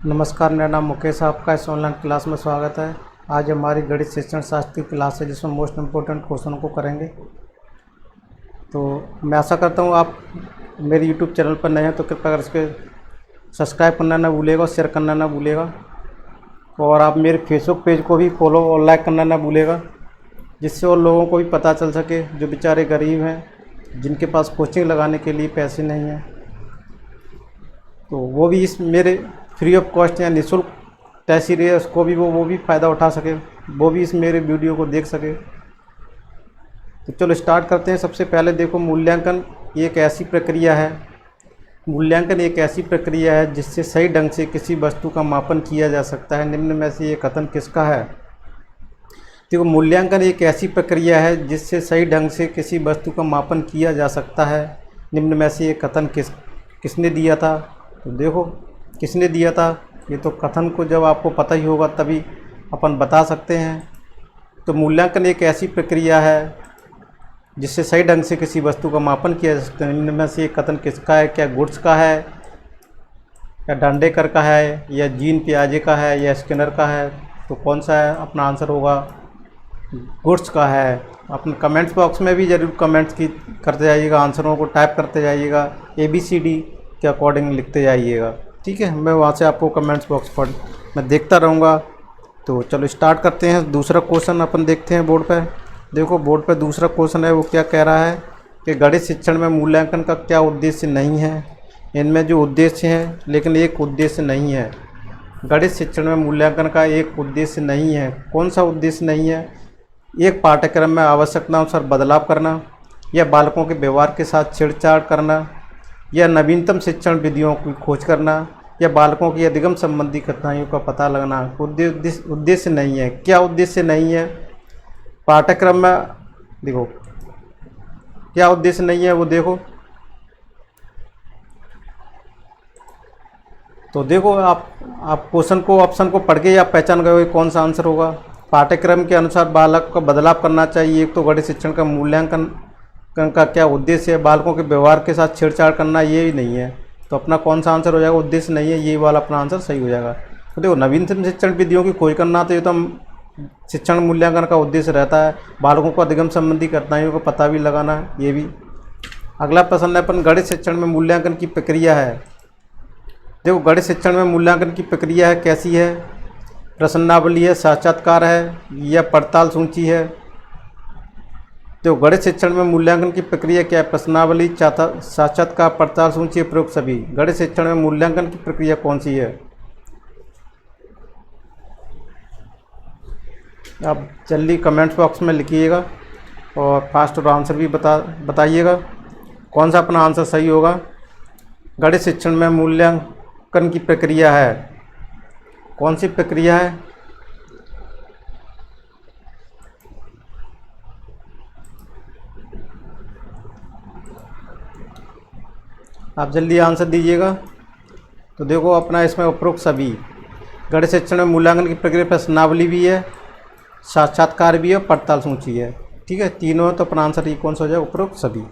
नमस्कार, मेरा नाम मुकेश, आपका इस ऑनलाइन क्लास में स्वागत है। आज हमारी गणित शिक्षण शास्त्र की क्लास है जिसमें मोस्ट इम्पोर्टेंट क्वेश्चन को करेंगे। तो मैं आशा करता हूँ आप मेरे यूट्यूब चैनल पर नए हैं तो कृपया कर इसके सब्सक्राइब करना ना भूलिएगा और शेयर करना ना भूलिएगा, और आप मेरे फेसबुक पेज को भी फॉलो और लाइक करना ना भूलिएगा, जिससे और लोगों को भी पता चल सके जो बेचारे गरीब हैं, जिनके पास कोचिंग लगाने के लिए पैसे नहीं हैं, तो वो भी इस मेरे फ्री ऑफ कॉस्ट या निःशुल्क टेस्ट सीरीज है उसको भी वो भी फ़ायदा उठा सके, वो भी इस मेरे वीडियो को देख सके। तो चलो स्टार्ट करते हैं। सबसे पहले देखो, मूल्यांकन एक ऐसी प्रक्रिया है जिससे सही ढंग से किसी वस्तु का मापन किया जा सकता है। निम्न में से ये कथन किसका है? देखो, मूल्यांकन एक ऐसी प्रक्रिया है जिससे सही ढंग से किसी वस्तु का मापन किया जा सकता है। निम्न में से ये कथन किसने दिया था? तो देखो, किसने दिया था, ये तो कथन को जब आपको पता ही होगा तभी अपन बता सकते हैं। तो मूल्यांकन एक ऐसी प्रक्रिया है जिससे सही ढंग से किसी वस्तु का मापन किया जा सकता है। इनमें में से ये कथन किसका है? क्या गुड्स का है, या डांडेकर का है, या जीन पियाजे का है, या स्किनर का है? तो कौन सा है? अपना आंसर होगा गुड्स का है। अपने कमेंट्स बॉक्स में भी ज़रूर कमेंट्स करते जाइएगा, आंसरों को टाइप करते जाइएगा, ABCD के अकॉर्डिंग लिखते जाइएगा, ठीक है। मैं वहाँ से आपको कमेंट्स बॉक्स पर मैं देखता रहूँगा। तो चलो स्टार्ट करते हैं। दूसरा क्वेश्चन अपन देखते हैं बोर्ड पे। देखो, बोर्ड पे दूसरा क्वेश्चन है, वो क्या कह रहा है कि गणित शिक्षण में मूल्यांकन का क्या उद्देश्य नहीं है? इनमें जो उद्देश्य हैं, लेकिन एक उद्देश्य नहीं है। गणित शिक्षण में मूल्यांकन का एक उद्देश्य नहीं है। कौन सा उद्देश्य नहीं है? एक पाठ्यक्रम में आवश्यकतानुसार बदलाव करना, या बालकों के व्यवहार के साथ छेड़छाड़ करना, या नवीनतम शिक्षण विधियों की खोज करना, या बालकों की अधिगम संबंधी कठिनाइयों का पता लगाना। उद्देश्य नहीं है। क्या उद्देश्य नहीं है? पाठ्यक्रम में देखो क्या उद्देश्य नहीं है, वो देखो। तो देखो, आप क्वेश्चन को, ऑप्शन को पढ़ के आप पहचान गए कौन सा आंसर होगा। पाठ्यक्रम के अनुसार बालक का बदलाव करना चाहिए। एक तो गणित शिक्षण का मूल्यांकन का क्या उद्देश्य है? बालकों के व्यवहार के साथ छेड़छाड़ करना, ये ही नहीं है। तो अपना कौन सा आंसर हो जाएगा? उद्देश्य नहीं है, ये वाला अपना आंसर सही हो जाएगा। तो देखो, नवीनतम शिक्षण विधियों की खोज करना, तो ये तो हम शिक्षण मूल्यांकन का उद्देश्य रहता है। बालकों को अधिगम संबंधी कठिनाइयों का पता भी लगाना, ये भी। अगला प्रश्न है अपन, गणित शिक्षण में मूल्यांकन की प्रक्रिया है। देखो, गणित शिक्षण में मूल्यांकन की प्रक्रिया है कैसी है? प्रश्नावली है, साक्षात्कार है, या पड़ताल सूची है? तो गणित शिक्षण में मूल्यांकन की प्रक्रिया क्या है? प्रश्नावली, साक्षात्कार, पड़ताल सूची, प्रयोग सभी। गणित शिक्षण में मूल्यांकन की प्रक्रिया कौन सी है? आप जल्दी कमेंट्स बॉक्स में लिखिएगा और फास्ट और आंसर भी बताइएगा कौन सा अपना आंसर सही होगा। गणित शिक्षण में मूल्यांकन की प्रक्रिया है, कौन सी प्रक्रिया है? आप जल्दी आंसर दीजिएगा। तो देखो, अपना इसमें उपरोक्त सभी। गणित शिक्षण में मूल्यांकन की प्रक्रिया प्रश्नावली भी है, साक्षात्कार भी है, पड़ताल सूची है, ठीक है। तीनों है, तो अपना आंसर ये कौन सा हो जाएगा? उपरोक्त सभी।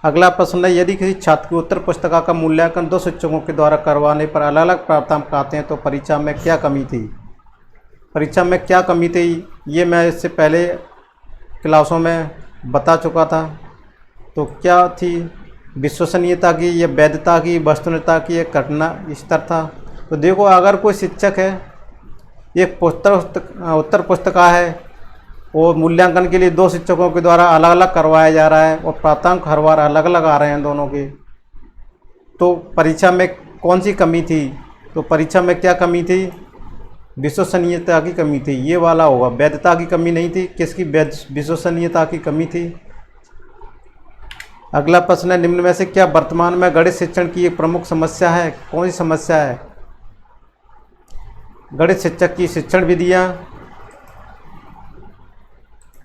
अगला प्रश्न है, यदि किसी छात्र की उत्तर पुस्तिका का मूल्यांकन 2 शिक्षकों के द्वारा करवाने पर अलग अलग प्राप्तांक आते हैं तो परीक्षा में क्या कमी थी? परीक्षा में क्या कमी थी, ये मैं इससे पहले क्लासों में बता चुका था। तो क्या थी? विश्वसनीयता की, या वैधता की, वस्तुनिष्ठता की, या घटना स्तर था। तो देखो, अगर कोई शिक्षक है, एक उत्तर पुस्तिका है और मूल्यांकन के लिए 2 शिक्षकों के द्वारा अलग अलग करवाया जा रहा है और प्राप्तांक हर बार अलग अलग आ रहे हैं दोनों के, तो परीक्षा में कौन सी कमी थी? तो परीक्षा में क्या कमी थी? विश्वसनीयता की कमी थी, ये वाला होगा। वैधता की कमी नहीं थी। किसकी? विश्वसनीयता की कमी थी। अगला प्रश्न है, निम्न में से क्या वर्तमान में गणित शिक्षण की एक प्रमुख समस्या है? कौन सी समस्या है? गणित शिक्षक की शिक्षण विधियाँ,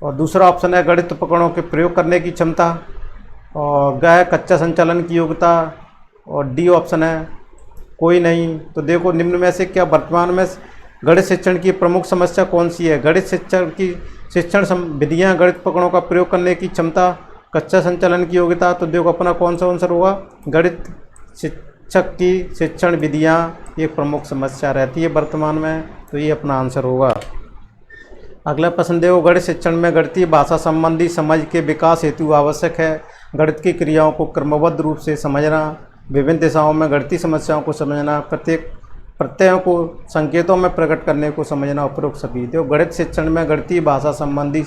और दूसरा ऑप्शन है गणित उपकरणों के प्रयोग करने की क्षमता, और गह कच्चा संचालन की योग्यता, और डी ऑप्शन है कोई नहीं। तो देखो, निम्न में से क्या वर्तमान में गणित शिक्षण की प्रमुख समस्या कौन सी है? गणित शिक्षण की शिक्षण विधियाँ, गणित उपकरणों का प्रयोग करने की क्षमता, कच्चा संचालन की योग्यता। तो देखो, अपना कौन सा आंसर होगा? गणित शिक्षक की शिक्षण विधियाँ एक प्रमुख समस्या रहती है वर्तमान में, तो ये अपना आंसर होगा। अगला प्रश्न देखो, गणित शिक्षण में गणितीय भाषा संबंधी समझ के विकास हेतु आवश्यक है गणित की क्रियाओं को क्रमबद्ध रूप से समझना, विभिन्न दिशाओं में गणितीय समस्याओं को समझना, प्रत्येक प्रत्ययों को संकेतों में प्रकट करने को समझना, उपरोक्त सभी। देखो गणित शिक्षण में गणितीय भाषा संबंधी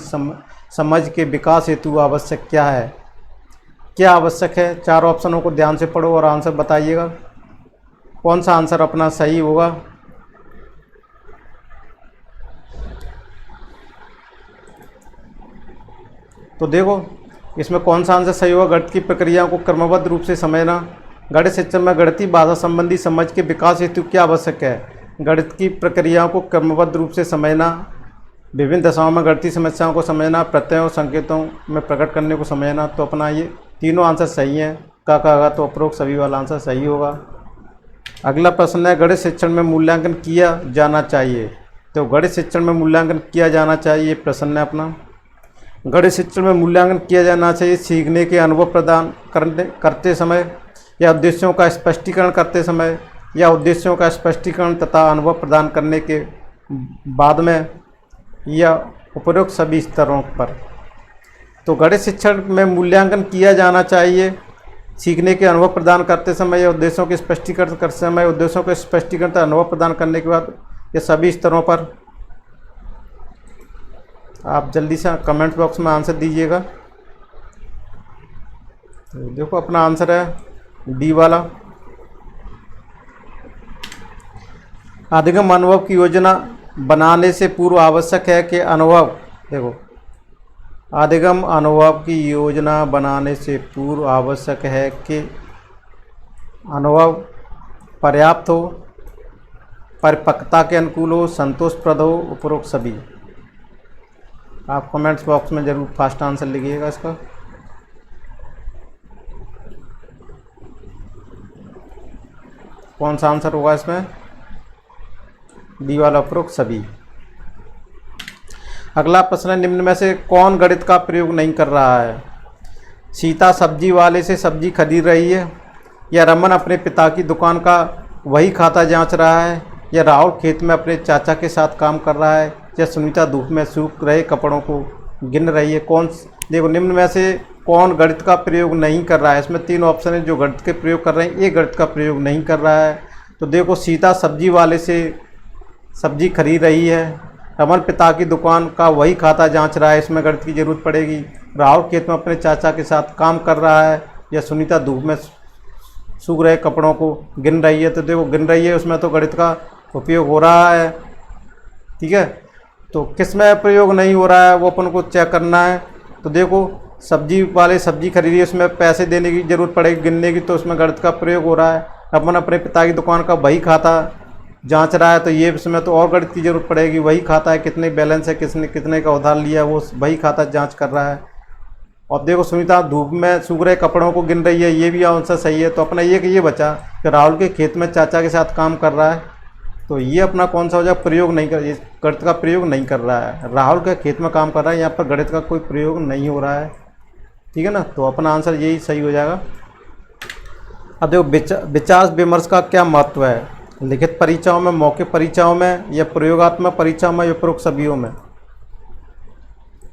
समझ के विकास हेतु आवश्यक क्या है, क्या आवश्यक है। चार ऑप्शनों को ध्यान से पढ़ो और आंसर बताइएगा कौन सा आंसर अपना सही होगा। तो देखो इसमें कौन सा आंसर सही होगा, गणित की प्रक्रियाओं को क्रमबद्ध रूप से समझना। गणित शिक्षण में गणितीय भाषा संबंधी समझ के विकास हेतु क्या आवश्यक है, गणित की प्रक्रियाओं को क्रमबद्ध रूप से समझना, विभिन्न दशाओं में गणितीय समस्याओं को समझना, प्रत्ययों संकेतों में प्रकट करने को समझना। तो अपना ये तीनों आंसर सही हैं। का होगा, तो उपरोक्त सभी वाला आंसर सही होगा। अगला प्रश्न है, गणित शिक्षण में मूल्यांकन किया जाना चाहिए। तो गणित शिक्षण में मूल्यांकन किया जाना चाहिए, प्रश्न है अपना। गणित शिक्षण में मूल्यांकन किया जाना चाहिए सीखने के अनुभव प्रदान करते समय, या उद्देश्यों का स्पष्टीकरण करते समय, या उद्देश्यों का स्पष्टीकरण तथा अनुभव प्रदान करने के बाद में, या उपरोक्त सभी स्तरों पर। तो गणित शिक्षण में मूल्यांकन किया जाना चाहिए सीखने के अनुभव प्रदान करते समय, या उद्देश्यों के स्पष्टीकरण करते समय, उद्देश्यों के स्पष्टीकरण तथा अनुभव प्रदान करने के बाद, या सभी स्तरों पर। आप जल्दी से कमेंट बॉक्स में आंसर दीजिएगा। तो देखो अपना आंसर है डी वाला। अधिगम अनुभव की योजना बनाने से पूर्व आवश्यक है कि अनुभव, देखो अधिगम अनुभव की योजना बनाने से पूर्व आवश्यक है कि अनुभव पर्याप्त हो, परिपक्वता के अनुकूल हो, संतोषप्रद हो, उपरोक्त सभी। आप कमेंट्स बॉक्स में ज़रूर फास्ट आंसर लिखिएगा इसका। कौन सा आंसर होगा इसमें, डी वाला, उपरोक्त सभी। अगला प्रश्न है, निम्न में से कौन गणित का प्रयोग नहीं कर रहा है। सीता सब्जी वाले से सब्जी खरीद रही है, या रमन अपने पिता की दुकान का वही खाता जांच रहा है, या राहुल खेत में अपने चाचा के साथ काम कर रहा है, या सुनीता धूप में सूख रहे कपड़ों को गिन रही है। देखो निम्न में से कौन गणित का प्रयोग नहीं कर रहा है। इसमें तीन ऑप्शन है, जो गणित के प्रयोग कर रहे हैं, ये गणित का प्रयोग नहीं कर रहा है। तो देखो सीता सब्जी वाले से सब्जी खरीद रही है, रमन पिता की दुकान का वही खाता जांच रहा है, इसमें गणित की जरूरत पड़ेगी। राहुल खेत में अपने चाचा के साथ काम कर रहा है, या सुनीता धूप में सूख रहे कपड़ों को गिन रही है। तो देखो गिन रही है, उसमें तो गणित का उपयोग हो रहा है, ठीक है। तो किस में प्रयोग नहीं हो रहा है वो अपन को चेक करना है। तो देखो सब्जी वाले सब्जी खरीदी, उसमें पैसे देने की जरूरत पड़ेगी, गिनने की, तो उसमें गणित का प्रयोग हो रहा है। अपन अपने पिता की दुकान का वही खाता जांच रहा है, तो ये इसमें तो और गणित की जरूरत पड़ेगी। वही खाता है, कितने बैलेंस है, किसने कितने का उधार लिया, वो वही खाता जांच कर रहा है। और देखो सुनीता धूप में सूख रहे कपड़ों को गिन रही है, ये भी आंसर सही है। तो अपना ये बचा कि राहुल के खेत में चाचा के साथ काम कर रहा है, तो ये अपना कौन सा हो जाए, प्रयोग नहीं कर, गणित का प्रयोग नहीं कर रहा है। राहुल के खेत में काम कर रहा है, यहाँ पर गणित का कोई प्रयोग नहीं हो रहा है, ठीक है ना। तो अपना आंसर यही सही हो जाएगा। अब देखो विचार विमर्श का क्या महत्व है, लिखित परीक्षाओं में, मौखिक परीक्षाओं में, या प्रयोगात्मक परीक्षाओं में, या उपरोक्त सभी में।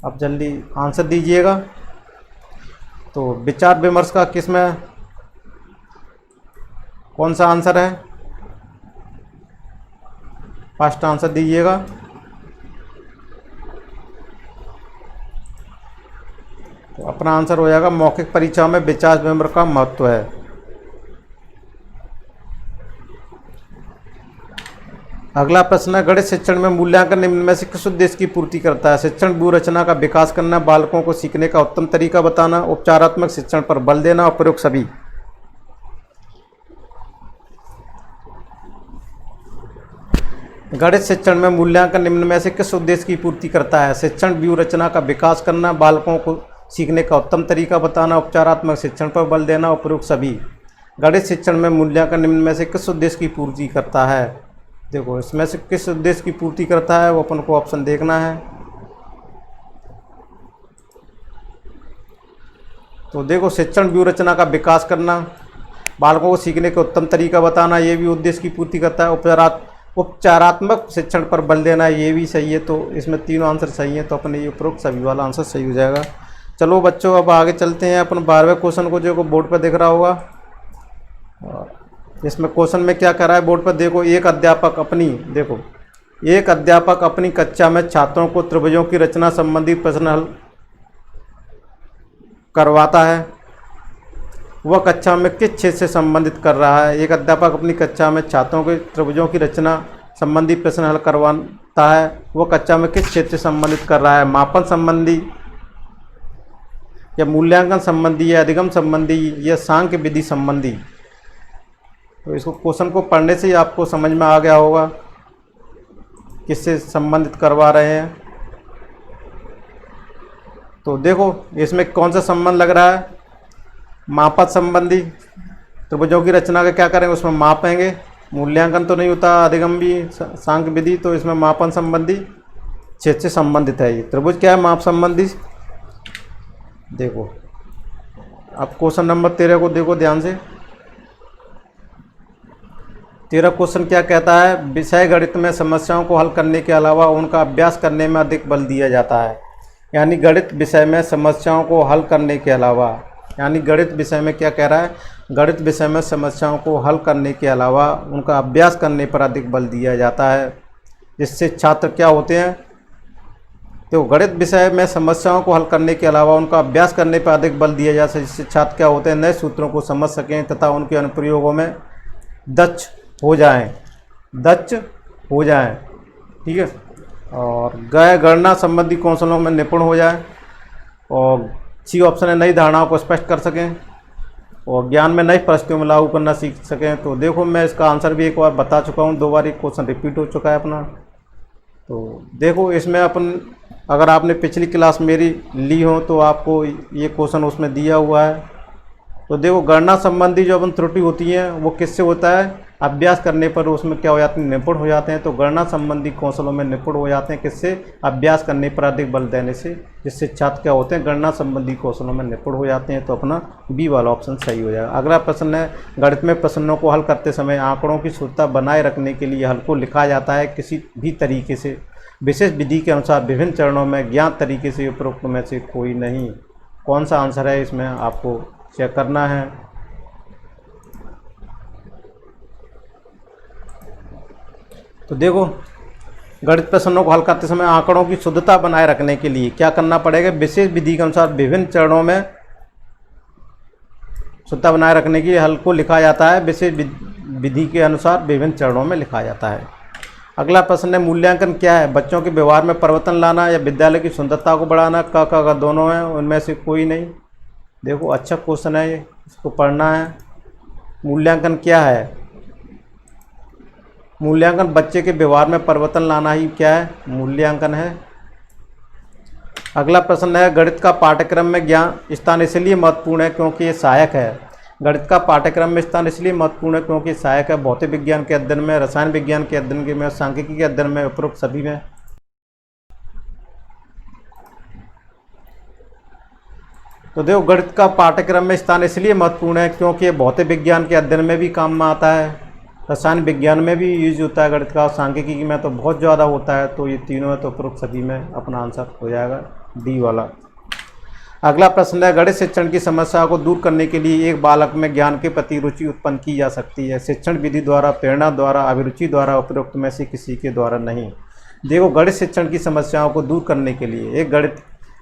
अब जल्दी आंसर दीजिएगा। तो विचार विमर्श का किस में कौन सा आंसर है, फास्ट आंसर दीजिएगा। तो अपना आंसर हो जाएगा मौखिक परीक्षा में विचार विमर्श का महत्व है। अगला प्रश्न है, गणित शिक्षण में मूल्यांकन निम्न में से किस उद्देश्य की पूर्ति करता है। शिक्षण व्यू रचना का विकास करना, बालकों को सीखने का उत्तम तरीका बताना, उपचारात्मक शिक्षण पर बल देना, उपरोक्त सभी। गणित शिक्षण में मूल्यांकन निम्न में से किस उद्देश्य की पूर्ति करता है। शिक्षण व्यू रचना का विकास करना, बालकों को सीखने का उत्तम तरीका बताना, उपचारात्मक शिक्षण पर बल देना, उपरोक्त सभी। गणित शिक्षण में मूल्यांकन निम्न में से किस उद्देश्य की पूर्ति करता है। देखो इसमें से किस उद्देश्य की पूर्ति करता है वो अपन को ऑप्शन देखना है। तो देखो शिक्षण व्यू रचना का विकास करना, बालकों को सीखने का उत्तम तरीका बताना, ये भी उद्देश्य की पूर्ति करता है। उपचारात्मक शिक्षण पर बल देना, ये भी सही है। तो इसमें तीनों आंसर सही है, तो अपने ये उपरोक्त सभी वाला आंसर सही हो जाएगा। चलो बच्चों अब आगे चलते हैं अपन 12वें क्वेश्चन को, जो बोर्ड पर दिख रहा होगा। इसमें क्वेश्चन में क्या कर रहा है बोर्ड पर देखो, एक अध्यापक अपनी कक्षा में छात्रों को त्रिभुजों की रचना संबंधी प्रश्न हल करवाता है। वह कक्षा में किस क्षेत्र से संबंधित कर रहा है? एक अध्यापक अपनी कक्षा में छात्रों के त्रिभुजों की रचना संबंधी प्रश्न हल करवाता है। वह कक्षा में किस क्षेत्र से संबंधित कर रहा है? मापन संबंधी या मूल्यांकन संबंधी या अधिगम संबंधी या सांख्य विधि संबंधी? तो इसको क्वेश्चन को पढ़ने से ही आपको समझ में आ गया होगा किससे संबंधित करवा रहे हैं। तो देखो इसमें कौन सा संबंध लग रहा है? मापन संबंधी। त्रिभुजों की रचना का क्या करेंगे, उसमें मापेंगे। मूल्यांकन तो नहीं होता, अधिगम भी सांख्य विधि, तो इसमें मापन संबंधी क्षेत्र से संबंधित है। ये त्रिभुज क्या है? माप संबंधी। देखो अब क्वेश्चन नंबर 13 को देखो ध्यान से। 13 क्वेश्चन क्या कहता है? विषय गणित में समस्याओं को हल करने के अलावा उनका अभ्यास करने में अधिक बल दिया जाता है। यानी गणित विषय में समस्याओं को हल करने के अलावा, यानी गणित विषय में क्या कह रहा है? गणित विषय में समस्याओं को हल करने के अलावा उनका अभ्यास करने पर अधिक बल दिया जाता है, जिससे छात्र क्या होते हैं? तो गणित विषय में समस्याओं को हल करने के अलावा उनका अभ्यास करने पर अधिक बल दिया जाता है, जिससे छात्र क्या होते हैं? नए सूत्रों को समझ सकें तथा उनके अनुप्रयोगों में दक्ष हो जाएं। ठीक है। और गणना संबंधी कौशलों में निपुण हो जाए। और सी ऑप्शन है, नई धारणाओं को स्पष्ट कर सकें और ज्ञान में नई परिस्थितियों में लागू करना सीख सकें। तो देखो मैं इसका आंसर भी एक बार बता चुका हूँ, 2 बार एक क्वेश्चन रिपीट हो चुका है अपना। तो देखो इसमें अपन, अगर आपने पिछली क्लास मेरी ली हो तो आपको ये क्वेश्चन उसमें दिया हुआ है। तो देखो गणना संबंधी जो अपन त्रुटि होती है वो किससे होता है? अभ्यास करने पर उसमें क्या हो जाते हैं? निपुण हो जाते हैं। तो गणना संबंधी कौशलों में निपुण हो जाते हैं किससे? अभ्यास करने पर अधिक बल देने से, जिससे छात्र क्या होते हैं? गणना संबंधी कौशलों में निपुण हो जाते हैं। तो अपना बी वाला ऑप्शन सही हो जाएगा। अगला प्रश्न है, गणित में प्रश्नों को हल करते समय आंकड़ों की शुद्धता बनाए रखने के लिए हल को लिखा जाता है किसी भी तरीके से, विशेष विधि के अनुसार विभिन्न चरणों में, ज्ञात तरीके से उपरोक्त में से कोई नहीं। कौन सा आंसर है इसमें आपको चेक करना है। तो देखो गणित प्रश्नों को हल करते समय आंकड़ों की शुद्धता बनाए रखने के लिए क्या करना पड़ेगा? विशेष विधि के अनुसार विभिन्न चरणों में शुद्धता बनाए रखने के लिए हल को लिखा जाता है, विशेष विधि के अनुसार विभिन्न चरणों में लिखा जाता है। अगला प्रश्न है, मूल्यांकन क्या है? बच्चों के व्यवहार में परिवर्तन लाना या विद्यालय की सुंदरता को बढ़ाना? क दोनों हैं, उनमें से कोई नहीं। देखो अच्छा क्वेश्चन है, इसको पढ़ना है। मूल्यांकन क्या है? मूल्यांकन बच्चे के व्यवहार में परिवर्तन लाना ही क्या है? मूल्यांकन है। अगला प्रश्न है, गणित का पाठ्यक्रम में ज्ञान स्थान इसलिए महत्वपूर्ण है क्योंकि ये सहायक है। गणित का पाठ्यक्रम में स्थान इसलिए महत्वपूर्ण है क्योंकि सहायक है भौतिक विज्ञान के अध्ययन में, रसायन विज्ञान के अध्ययन में, सांख्यिकी के अध्ययन में, उपरोक्त सभी में। तो देखो गणित का पाठ्यक्रम में स्थान इसलिए महत्वपूर्ण है क्योंकि ये भौतिक विज्ञान के अध्ययन में भी काम में आता है, रसायन विज्ञान में भी यूज होता है गणित का, सांख्यिकी में तो बहुत ज़्यादा होता है। तो ये तीनों है, तो उपरोक्त सभी में अपना आंसर हो जाएगा डी वाला। अगला प्रश्न है, गणित शिक्षण की समस्या को दूर करने के लिए एक बालक में ज्ञान के प्रति रुचि उत्पन्न की जा सकती है। शिक्षण विधि द्वारा, प्रेरणा द्वारा, अभिरुचि द्वारा, उपरोक्त में से किसी के द्वारा नहीं। देखो गणित शिक्षण की समस्याओं को दूर करने के लिए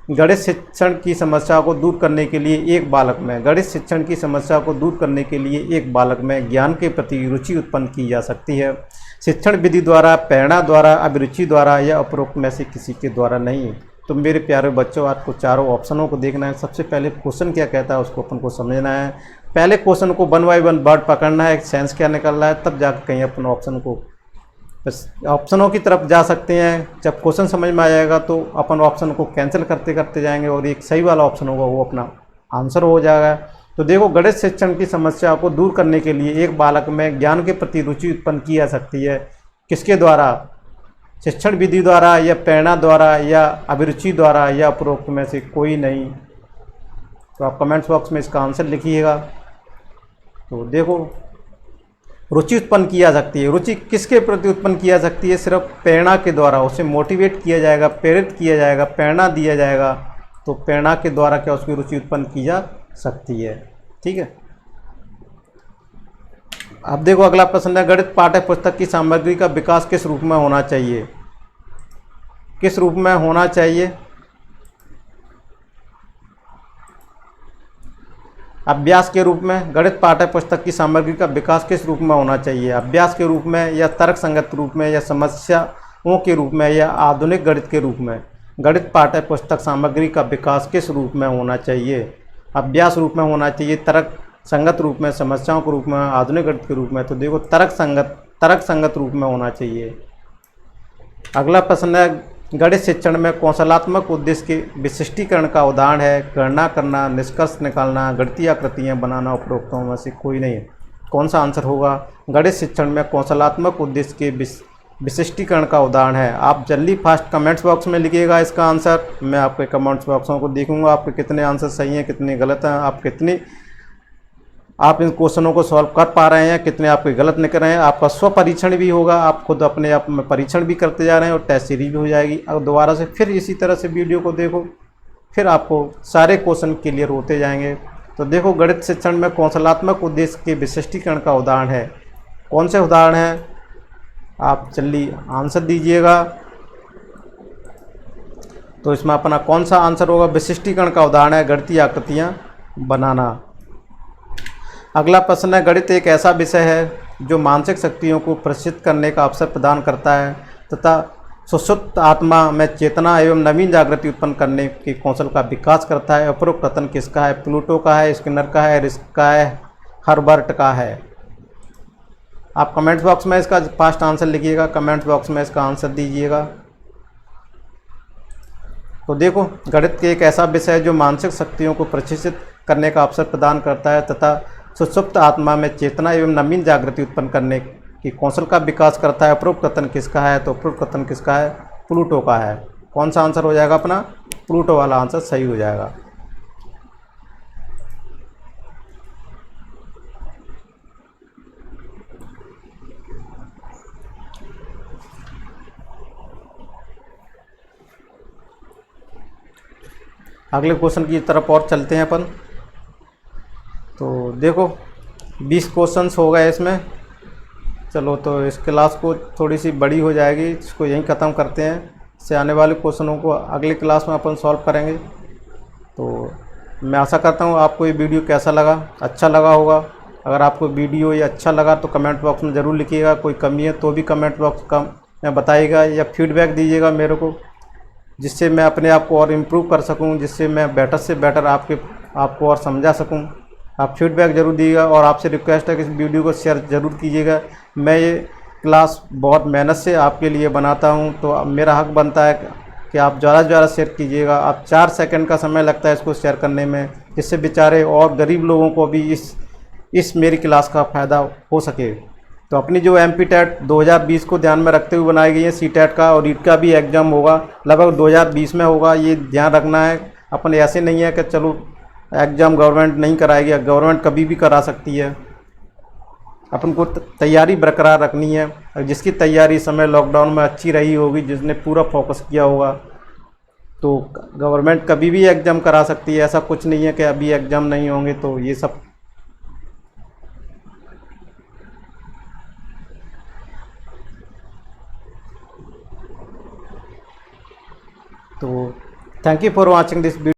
गणित शिक्षण की समस्या को दूर करने के लिए एक बालक में, गणित शिक्षण की समस्या को दूर करने के लिए एक बालक में ज्ञान के प्रति रुचि उत्पन्न की जा सकती है। शिक्षण विधि द्वारा, प्रेरणा द्वारा, अभिरुचि द्वारा या उपरोक्त में से किसी के द्वारा नहीं। तो मेरे प्यारे बच्चों, आपको चारों ऑप्शनों को देखना है। सबसे पहले क्वेश्चन क्या कहता है उसको अपन को समझना है। पहले क्वेश्चन को 1 बाय 1 वर्ड पकड़ना है, सेंस क्या निकल रहा है, तब जाकर कहीं अपन ऑप्शन को, बस ऑप्शनों की तरफ जा सकते हैं। जब क्वेश्चन समझ में आ जाएगा तो अपन ऑप्शन को कैंसिल करते करते जाएंगे और एक सही वाला ऑप्शन होगा वो अपना आंसर हो जाएगा। तो देखो गणित शिक्षण की समस्या को दूर करने के लिए एक बालक में ज्ञान के प्रति रुचि उत्पन्न की जा सकती है। किसके द्वारा? शिक्षण विधि द्वारा या प्रेरणा द्वारा या अभिरुचि द्वारा या उपरोक्त में से कोई नहीं। तो आप कमेंट्स बॉक्स में इसका आंसर लिखिएगा। तो देखो, रुचि उत्पन्न की जा सकती है। रुचि किसके प्रति उत्पन्न की जा सकती है? सिर्फ प्रेरणा के द्वारा उसे मोटिवेट किया जाएगा, प्रेरित किया जाएगा, प्रेरणा दिया जाएगा, तो प्रेरणा के द्वारा क्या उसकी रुचि उत्पन्न की जा सकती है। ठीक है। अब देखो अगला प्रश्न है, गणित पाठ्य पुस्तक की सामग्री का विकास किस रूप में होना चाहिए? किस रूप में होना चाहिए? अभ्यास के रूप में। गणित पाठ्य पुस्तक की सामग्री का विकास किस रूप में होना चाहिए? अभ्यास के रूप में, या तर्क संगत रूप में, या समस्याओं के रूप में, या आधुनिक गणित के रूप में? गणित पाठ्य पुस्तक सामग्री का विकास किस रूप में होना चाहिए? अभ्यास रूप में होना चाहिए, तर्क संगत रूप में, समस्याओं के रूप में, आधुनिक गणित के रूप में? तो देखो तर्क संगत रूप में होना चाहिए। अगला प्रश्न है, गणित शिक्षण में कौशलात्मक उद्देश्य के विशिष्टीकरण का उदाहरण है गणना करना, निष्कर्ष निकालना, गणितीय आकृतियाँ बनाना। उपरोक्तों में से कोई नहीं है। कौन सा आंसर होगा? गणित शिक्षण में कौशलात्मक उद्देश्य के विशिष्टीकरण का उदाहरण है। आप जल्दी फास्ट कमेंट्स बॉक्स में लिखिएगा इसका आंसर। मैं आपके कमेंट्स बॉक्सों को देखूंगा, आपके कितने आंसर सही हैं, कितने गलत हैं, आप इन क्वेश्चनों को सॉल्व कर पा रहे हैं, कितने आपके गलत निकल रहे हैं। आपका स्व परीक्षण भी होगा, आप खुद अपने आप में परीक्षण भी करते जा रहे हैं, और टेस्ट सीरीज भी हो जाएगी। अब दोबारा से फिर इसी तरह से वीडियो को देखो, फिर आपको सारे क्वेश्चन क्लियर होते जाएंगे। तो देखो, गणित शिक्षण में कौशलात्मक उद्देश्य के विशिष्टीकरण का उदाहरण है। कौन से उदाहरण है? आप जल्दी आंसर दीजिएगा। तो इसमें अपना कौन सा आंसर होगा? विशिष्टीकरण का उदाहरण है गणितीय आकृतियाँ बनाना। अगला प्रश्न है, गणित एक ऐसा विषय है जो मानसिक शक्तियों को प्रशिक्षित करने का अवसर प्रदान करता है तथा सुषुप्त आत्मा में चेतना एवं नवीन जागृति उत्पन्न करने के कौशल का विकास करता है। उपरोक्त कथन किसका है? प्लूटो का है, स्किनर का है, रिस्क का है, हर्बर्ट का है? आप कमेंट्स बॉक्स में इसका फास्ट आंसर लिखिएगा, कमेंट्स बॉक्स में इसका आंसर दीजिएगा। तो देखो, गणित एक ऐसा विषय है जो मानसिक शक्तियों को प्रशिक्षित करने का अवसर प्रदान करता है तथा सुषुप्त आत्मा में चेतना एवं नवीन जागृति उत्पन्न करने के कौशल का विकास करता है। उपरोक्त कथन किसका है? तो उपरोक्त कथन किसका है? प्लूटो का है। कौन सा आंसर हो जाएगा अपना? प्लूटो वाला आंसर सही हो जाएगा। अगले क्वेश्चन की तरफ और चलते हैं अपन। तो देखो, 20 क्वेश्चंस हो गए इसमें। चलो, तो इस क्लास को थोड़ी सी बड़ी हो जाएगी, इसको यहीं ख़त्म करते हैं। इससे आने वाले क्वेश्चनों को अगली क्लास में अपन सॉल्व करेंगे। तो मैं आशा करता हूँ आपको ये वीडियो कैसा लगा, अच्छा लगा होगा। अगर आपको वीडियो ये अच्छा लगा तो कमेंट बॉक्स में ज़रूर लिखिएगा। कोई कमी है तो भी कमेंट बॉक्स में बताइएगा, या फीडबैक दीजिएगा मेरे को, जिससे मैं अपने आप को और इम्प्रूव कर सकूं, जिससे मैं बेटर से बेटर आपको और समझा सकूं। आप फीडबैक ज़रूर दीजिएगा, और आपसे रिक्वेस्ट है कि इस वीडियो को शेयर ज़रूर कीजिएगा। मैं ये क्लास बहुत मेहनत से आपके लिए बनाता हूं, तो अब मेरा हक बनता है कि आप ज़्यादा से ज़्यादा शेयर कीजिएगा। आप 4 सेकंड का समय लगता है इसको शेयर करने में, जिससे बेचारे और गरीब लोगों को भी इस मेरी क्लास का फ़ायदा हो सके। तो अपनी जो MPTET 2020 को ध्यान में रखते हुए बनाई गई है, CTET का और रीट का भी एग्ज़ाम होगा, लगभग 2020 में होगा, ये ध्यान रखना है। अपन ऐसे नहीं है कि चलो एग्ज़ाम गवर्नमेंट नहीं कराएगी, गवर्नमेंट कभी भी करा सकती है। अपन को तैयारी बरकरार रखनी है, और जिसकी तैयारी समय लॉकडाउन में अच्छी रही होगी, जिसने पूरा फोकस किया होगा, तो गवर्नमेंट कभी भी एग्ज़ाम करा सकती है। ऐसा कुछ नहीं है कि अभी एग्ज़ाम नहीं होंगे। तो ये सब तो thank you for watching this video.